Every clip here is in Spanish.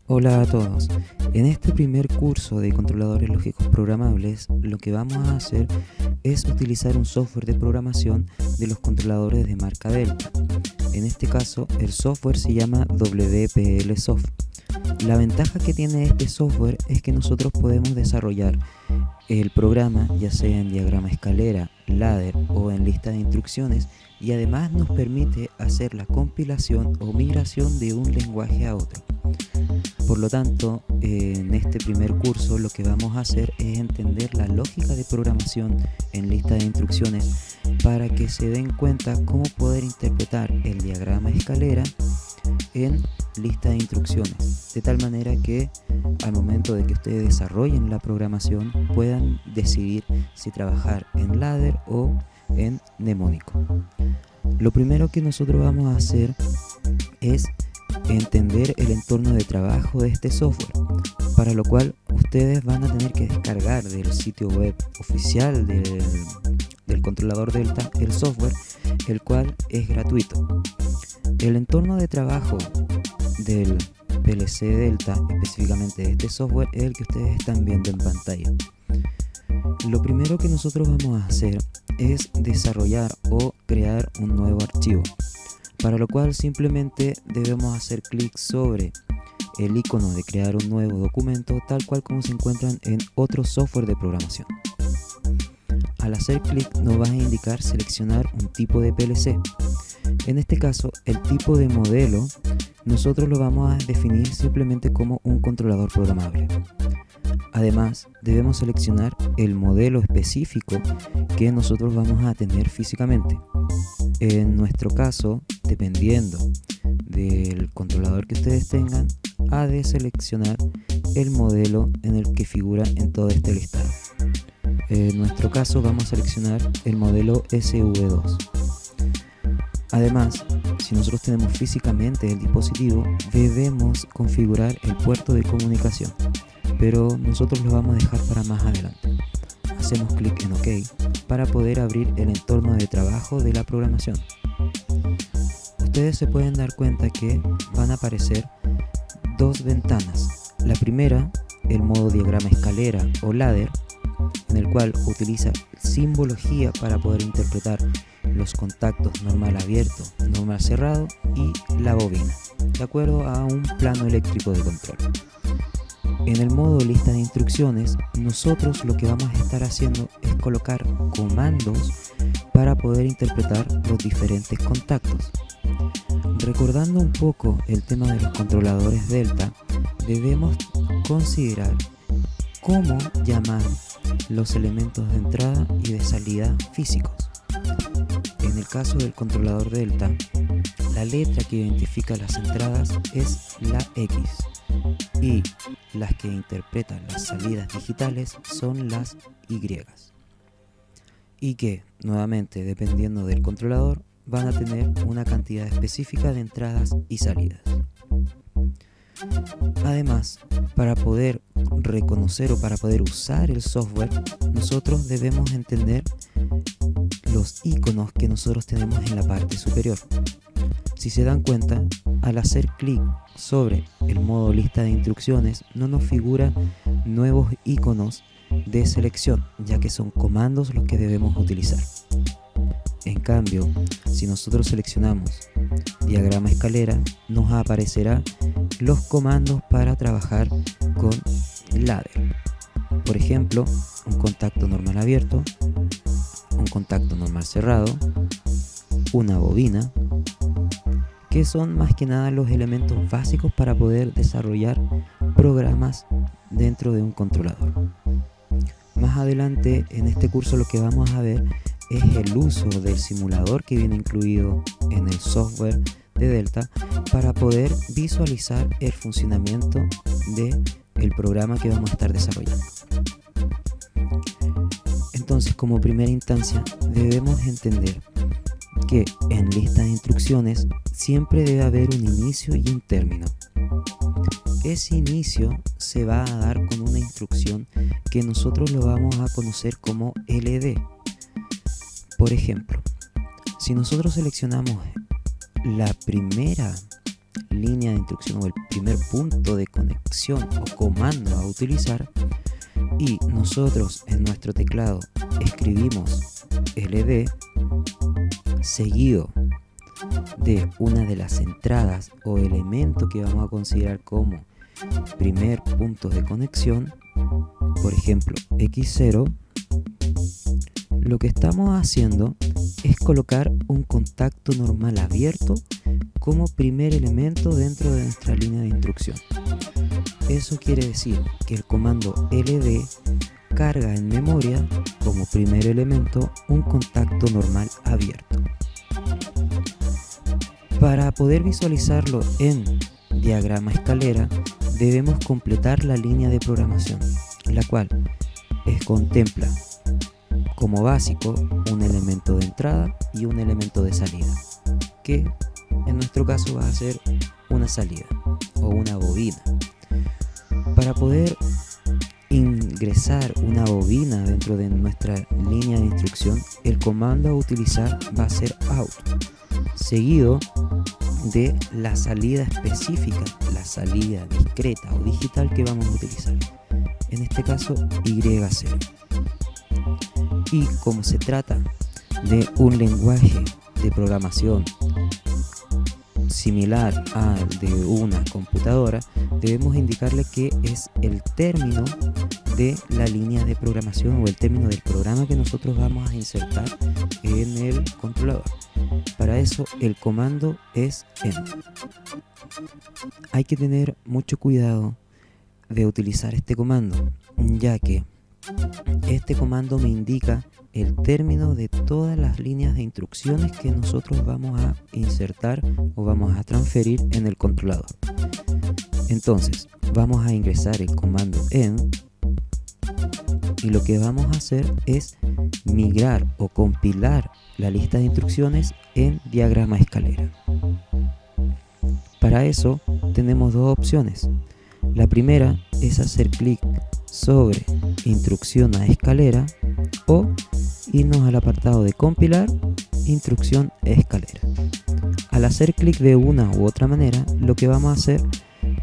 Hola a todos. En este primer curso de controladores lógicos programables, lo que vamos a hacer es utilizar un software de programación de los controladores de marca Delta. En este caso, el software se llama WPLSoft. La ventaja que tiene este software es que nosotros podemos desarrollar el programa ya sea en diagrama escalera, ladder o en lista de instrucciones, y además nos permite hacer la compilación o migración de un lenguaje a otro. Por lo tanto, en este primer curso lo que vamos a hacer es entender la lógica de programación en lista de instrucciones para que se den cuenta cómo poder interpretar el diagrama escalera en lista de instrucciones, de tal manera que al momento de que ustedes desarrollen la programación puedan decidir si trabajar en ladder o en mnemónico. Lo primero que nosotros vamos a hacer es entender el entorno de trabajo de este software, para lo cual ustedes van a tener que descargar del sitio web oficial del controlador Delta el software, el cual es gratuito. El entorno de trabajo del PLC Delta, específicamente de este software, es el que ustedes están viendo en pantalla. Lo primero que nosotros vamos a hacer es desarrollar o crear un nuevo archivo, para lo cual simplemente debemos hacer clic sobre el icono de crear un nuevo documento, tal cual como se encuentran en otro software de programación. Al hacer clic nos va a indicar seleccionar un tipo de PLC. En este caso, el tipo de modelo nosotros lo vamos a definir simplemente como un controlador programable. Además, debemos seleccionar el modelo específico que nosotros vamos a tener físicamente. En nuestro caso, dependiendo del controlador que ustedes tengan, ha de seleccionar el modelo en el que figura en todo este listado. En nuestro caso vamos a seleccionar el modelo SV2. Además, si nosotros tenemos físicamente el dispositivo, debemos configurar el puerto de comunicación, pero nosotros lo vamos a dejar para más adelante. Hacemos clic en OK para poder abrir el entorno de trabajo de la programación. Ustedes se pueden dar cuenta que van a aparecer dos ventanas. La primera, el modo diagrama escalera o ladder, en el cual utiliza simbología para poder interpretar los contactos normal abierto, normal cerrado y la bobina, de acuerdo a un plano eléctrico de control. En el modo lista de instrucciones, nosotros lo que vamos a estar haciendo es colocar comandos para poder interpretar los diferentes contactos. Recordando un poco el tema de los controladores Delta, debemos considerar cómo llamar los elementos de entrada y de salida físicos. En el caso del controlador Delta, la letra que identifica las entradas es la X y las que interpretan las salidas digitales son las Y, y que, nuevamente, dependiendo del controlador, van a tener una cantidad específica de entradas y salidas. Además, para poder reconocer o para poder usar el software, nosotros debemos entender los iconos que nosotros tenemos en la parte superior. Si se dan cuenta, al hacer clic sobre el modo lista de instrucciones no nos figuran nuevos iconos de selección, ya que son comandos los que debemos utilizar. En cambio, si nosotros seleccionamos diagrama escalera, nos aparecerá los comandos para trabajar con ladder. Por ejemplo, un contacto normal abierto, un contacto normal cerrado, una bobina, que son más que nada los elementos básicos para poder desarrollar programas dentro de un controlador. Más adelante en este curso lo que vamos a ver es el uso del simulador que viene incluido en el software de Delta para poder visualizar el funcionamiento del programa que vamos a estar desarrollando. Entonces, como primera instancia, debemos entender que en lista de instrucciones siempre debe haber un inicio y un término. Ese inicio se va a dar con una instrucción que nosotros lo vamos a conocer como LD. Por ejemplo, si nosotros seleccionamos la primera línea de instrucción o el primer punto de conexión o comando a utilizar, y nosotros en nuestro teclado escribimos ld seguido de una de las entradas o elemento que vamos a considerar como primer punto de conexión, por ejemplo x0, lo que estamos haciendo es colocar un contacto normal abierto como primer elemento dentro de nuestra línea de instrucción. Eso quiere decir que el comando ld carga en memoria como primer elemento un contacto normal abierto. Para poder visualizarlo en diagrama escalera, debemos completar la línea de programación, la cual contempla como básico un elemento de entrada y un elemento de salida, que en nuestro caso va a ser una salida o una bobina. Para poder ingresar una bobina dentro de nuestra línea de instrucción, el comando a utilizar va a ser out, seguido de la salida específica, la salida discreta o digital que vamos a utilizar, en este caso Y0. Y como se trata de un lenguaje de programación similar al de una computadora, debemos indicarle que es el término de la línea de programación o el término del programa que nosotros vamos a insertar en el controlador. Para eso el comando es end. Hay que tener mucho cuidado de utilizar este comando, ya que este comando me indica el término de todas las líneas de instrucciones que nosotros vamos a insertar o vamos a transferir en el controlador. Entonces vamos a ingresar el comando end y lo que vamos a hacer es migrar o compilar la lista de instrucciones en diagrama escalera. Para eso tenemos dos opciones. La primera es hacer clic sobre instrucción a escalera o irnos al apartado de compilar, instrucción a escalera. Al hacer clic de una u otra manera, lo que vamos a hacer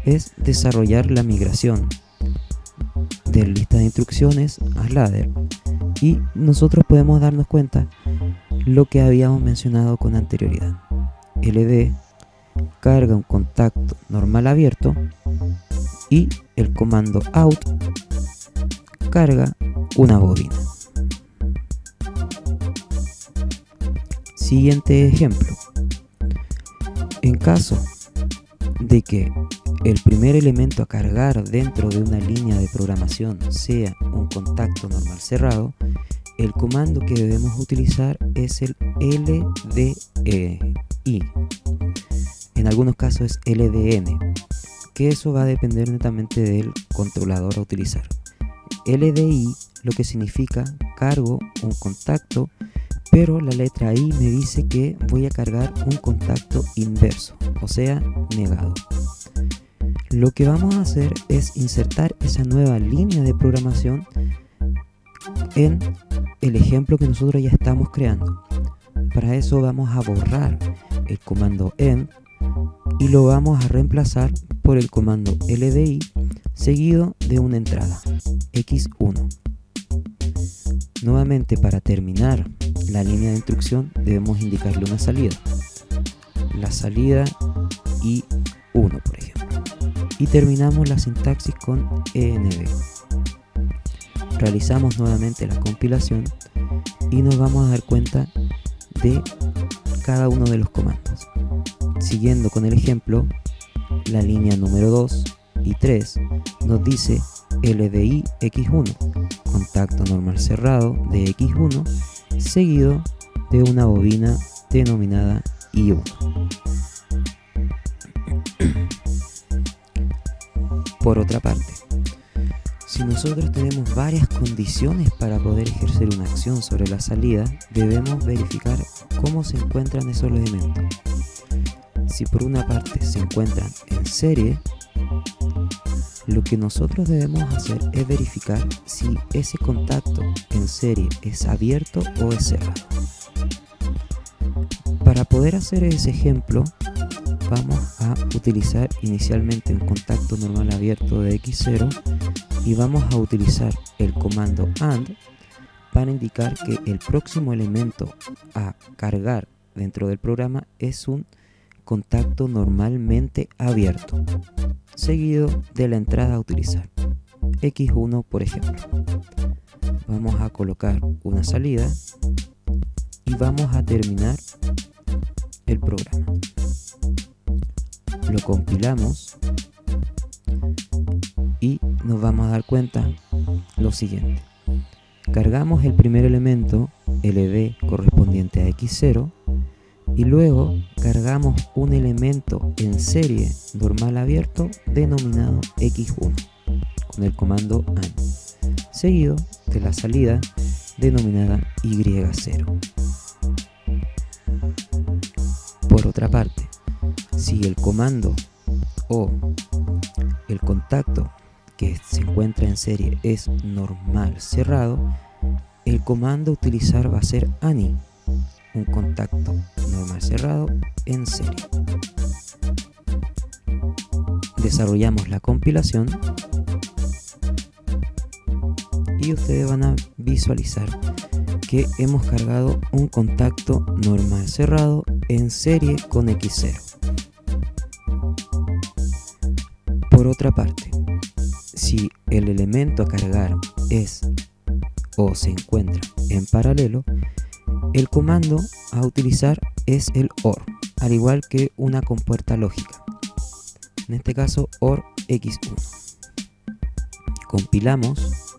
es desarrollar la migración de lista de instrucciones a ladder, y nosotros podemos darnos cuenta lo que habíamos mencionado con anterioridad. ld carga un contacto normal abierto y el comando out carga una bobina. Siguiente ejemplo. En caso de que el primer elemento a cargar dentro de una línea de programación sea un contacto normal cerrado, el comando que debemos utilizar es el LDI. En algunos casos es LDN, que eso va a depender netamente del controlador a utilizar. LDI lo que significa cargo un contacto, pero la letra I me dice que voy a cargar un contacto inverso, o sea, negado. Lo que vamos a hacer es insertar esa nueva línea de programación en el ejemplo que nosotros ya estamos creando. Para eso vamos a borrar el comando end y lo vamos a reemplazar por el comando LDI seguido de una entrada X1. Nuevamente, para terminar la línea de instrucción debemos indicarle una salida, la salida I1 por ejemplo, y terminamos la sintaxis con env. Realizamos nuevamente la compilación y nos vamos a dar cuenta de cada uno de los comandos. Siguiendo con el ejemplo, la línea número 2 y 3 nos dice LDI X1, contacto normal cerrado de X1, seguido de una bobina denominada I1. Por otra parte, si nosotros tenemos varias condiciones para poder ejercer una acción sobre la salida, debemos verificar cómo se encuentran esos elementos. Si por una parte se encuentran en serie, lo que nosotros debemos hacer es verificar si ese contacto en serie es abierto o es cerrado. Para poder hacer ese ejemplo, vamos a utilizar inicialmente un contacto normal abierto de X0 y vamos a utilizar el comando AND para indicar que el próximo elemento a cargar dentro del programa es un contacto normalmente abierto, seguido de la entrada a utilizar, X1 por ejemplo. Vamos a colocar una salida y vamos a terminar el programa. Lo compilamos y nos vamos a dar cuenta lo siguiente. Cargamos el primer elemento LD correspondiente a X0 y luego cargamos un elemento en serie normal abierto denominado X1 con el comando AND, seguido de la salida denominada Y0. Por otra parte, si el comando o el contacto que se encuentra en serie es normal cerrado, el comando a utilizar va a ser ANI, un contacto normal cerrado en serie. Desarrollamos la compilación y ustedes van a visualizar que hemos cargado un contacto normal cerrado en serie con X0. Por otra parte, si el elemento a cargar es o se encuentra en paralelo, el comando a utilizar es el OR, al igual que una compuerta lógica, en este caso OR X1. Compilamos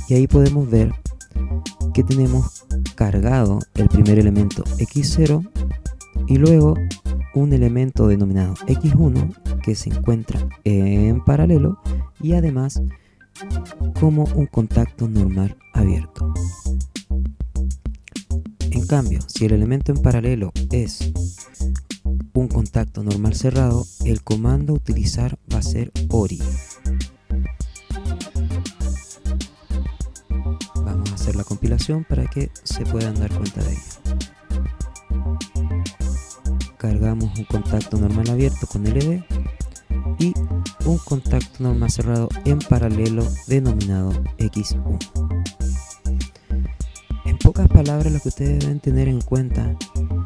y ahí podemos ver que tenemos cargado el primer elemento X0 y luego un elemento denominado X1 que se encuentra en paralelo y además como un contacto normal abierto. En cambio, si el elemento en paralelo es un contacto normal cerrado, el comando a utilizar va a ser ORI. Vamos a hacer la compilación para que se puedan dar cuenta de ello. Cargamos un contacto normal abierto con LD y un contacto normal cerrado en paralelo denominado X1. En pocas palabras, lo que ustedes deben tener en cuenta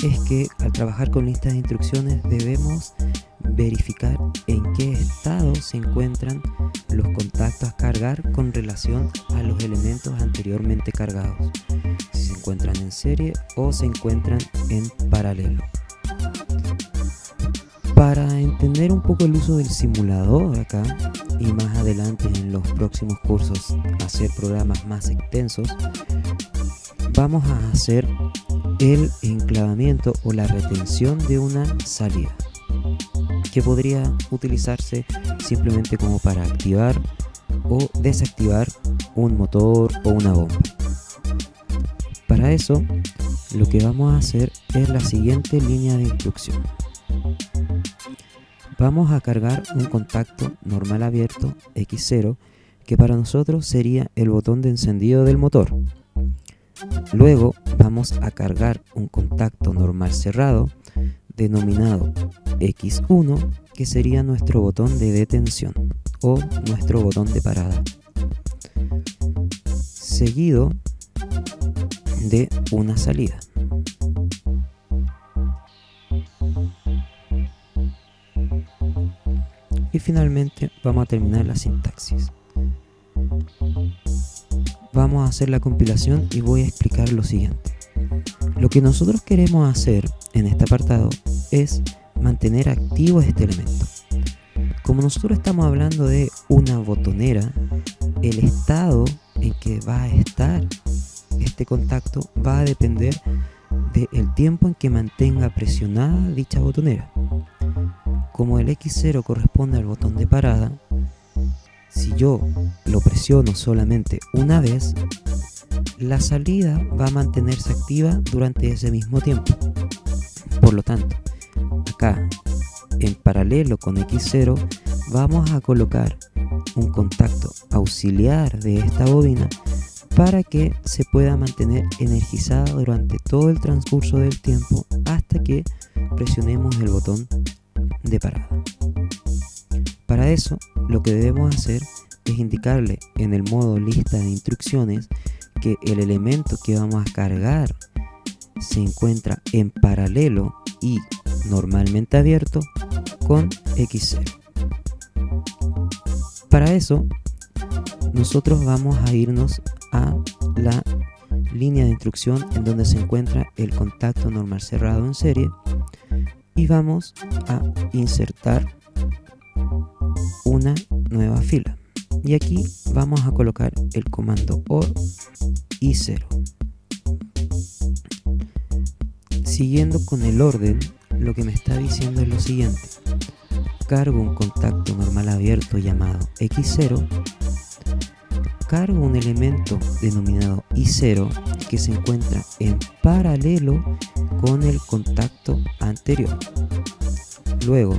es que al trabajar con listas de instrucciones debemos verificar en qué estado se encuentran los contactos a cargar con relación a los elementos anteriormente cargados, si se encuentran en serie o se encuentran en paralelo. Para entender un poco el uso del simulador acá y más adelante en los próximos cursos hacer programas más extensos, vamos a hacer el enclavamiento o la retención de una salida que podría utilizarse simplemente como para activar o desactivar un motor o una bomba. Para eso lo que vamos a hacer es la siguiente línea de instrucción. Vamos a cargar un contacto normal abierto X0 que para nosotros sería el botón de encendido del motor. Luego vamos a cargar un contacto normal cerrado denominado X1 que sería nuestro botón de detención o nuestro botón de parada, seguido de una salida. Y finalmente vamos a terminar la sintaxis. Vamos a hacer la compilación y voy a explicar lo siguiente. Lo que nosotros queremos hacer en este apartado es mantener activo este elemento. Como nosotros estamos hablando de una botonera, el estado en que va a estar este contacto va a depender del tiempo en que mantenga presionada dicha botonera. Como el X0 corresponde al botón de parada, si yo lo presiono solamente una vez, la salida va a mantenerse activa durante ese mismo tiempo. Por lo tanto, acá en paralelo con X0 vamos a colocar un contacto auxiliar de esta bobina para que se pueda mantener energizada durante todo el transcurso del tiempo hasta que presionemos el botón de parada. Para eso, lo que debemos hacer es indicarle en el modo lista de instrucciones que el elemento que vamos a cargar se encuentra en paralelo y normalmente abierto con X0. Para eso, nosotros vamos a irnos a la línea de instrucción en donde se encuentra el contacto normal cerrado en serie y vamos a insertar una nueva fila. Y aquí vamos a colocar el comando OR I0. Siguiendo con el orden, lo que me está diciendo es lo siguiente: cargo un contacto normal abierto llamado X0, cargo un elemento denominado I0 que se encuentra en paralelo con el contacto anterior. Luego,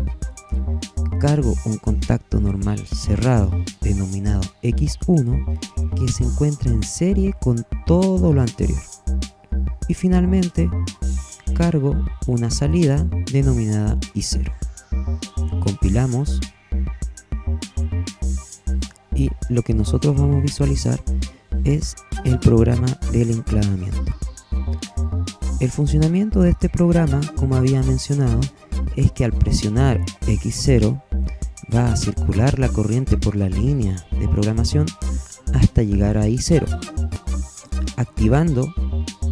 cargo un contacto normal cerrado denominado X1 que se encuentra en serie con todo lo anterior. Y finalmente, cargo una salida denominada I0. Compilamos y lo que nosotros vamos a visualizar es el programa del enclavamiento. El funcionamiento de este programa, como había mencionado, es que al presionar X0 va a circular la corriente por la línea de programación hasta llegar a I0, activando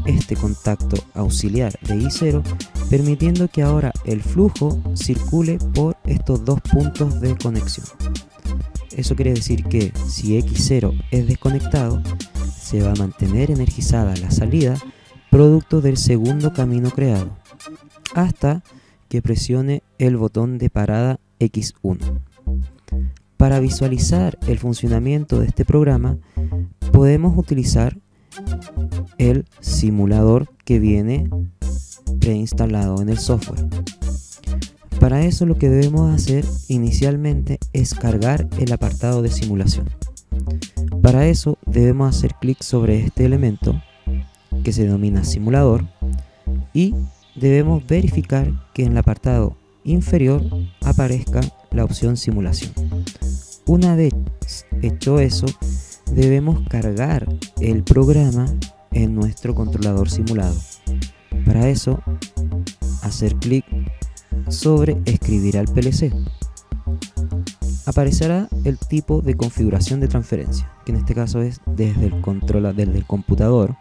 este contacto auxiliar de I0, permitiendo que ahora el flujo circule por estos dos puntos de conexión. Eso quiere decir que si X0 es desconectado, se va a mantener energizada la salida producto del segundo camino creado, hasta que presione el botón de parada X1. Para visualizar el funcionamiento de este programa, podemos utilizar el simulador que viene preinstalado en el software. Para eso lo que debemos hacer inicialmente es cargar el apartado de simulación. Para eso debemos hacer clic sobre este elemento que se denomina simulador y debemos verificar que en el apartado inferior aparezca la opción simulación. Una vez hecho eso, debemos cargar el programa en nuestro controlador simulado. Para eso, hacer clic sobre escribir al PLC. Aparecerá el tipo de configuración de transferencia, que en este caso es desde el computador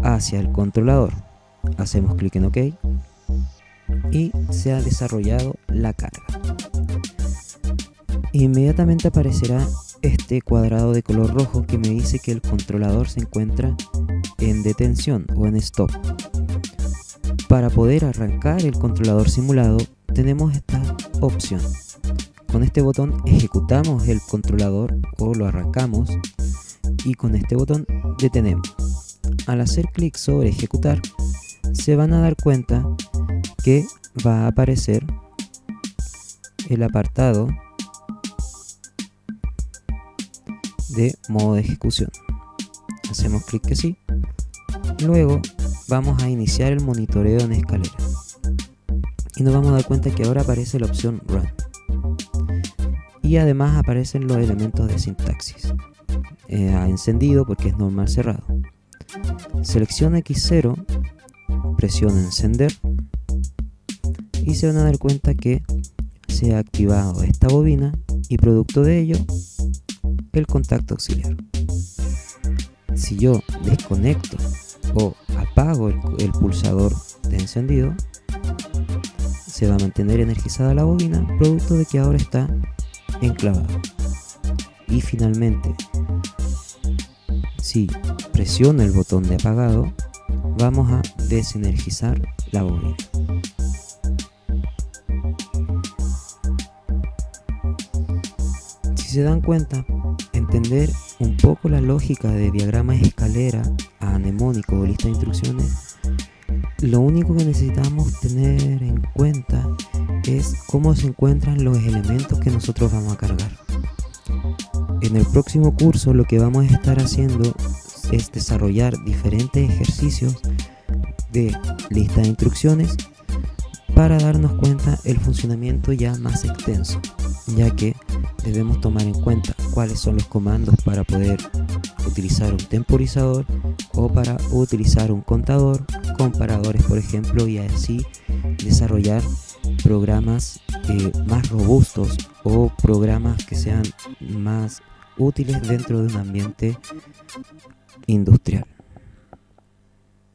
hacia el controlador. Hacemos clic en OK y se ha desarrollado la carga. Inmediatamente aparecerá este cuadrado de color rojo que me dice que el controlador se encuentra en detención o en stop. Para poder arrancar el controlador simulado tenemos esta opción. Con este botón ejecutamos el controlador o lo arrancamos y con este botón detenemos. Al hacer clic sobre ejecutar, se van a dar cuenta que va a aparecer el apartado de modo de ejecución. Hacemos clic que sí. Luego vamos a iniciar el monitoreo en escalera y nos vamos a dar cuenta que ahora aparece la opción Run y además aparecen los elementos de sintaxis. Encendido porque es normal cerrado. Selecciona X0, presiona encender y se van a dar cuenta que se ha activado esta bobina y producto de ello el contacto auxiliar. Si yo desconecto o apago el pulsador de encendido, se va a mantener energizada la bobina producto de que ahora está enclavado. Y finalmente, si presiono el botón de apagado, vamos a desenergizar la bobina. Si se dan cuenta, entender un poco la lógica de diagrama de escalera a mnemónico o lista de instrucciones, lo único que necesitamos tener en cuenta es cómo se encuentran los elementos que nosotros vamos a cargar. En el próximo curso lo que vamos a estar haciendo es desarrollar diferentes ejercicios de lista de instrucciones para darnos cuenta el funcionamiento ya más extenso, ya que debemos tomar en cuenta cuáles son los comandos para poder utilizar un temporizador o para utilizar un contador, comparadores por ejemplo, y así desarrollar programas más robustos o programas que sean más útiles dentro de un ambiente industrial.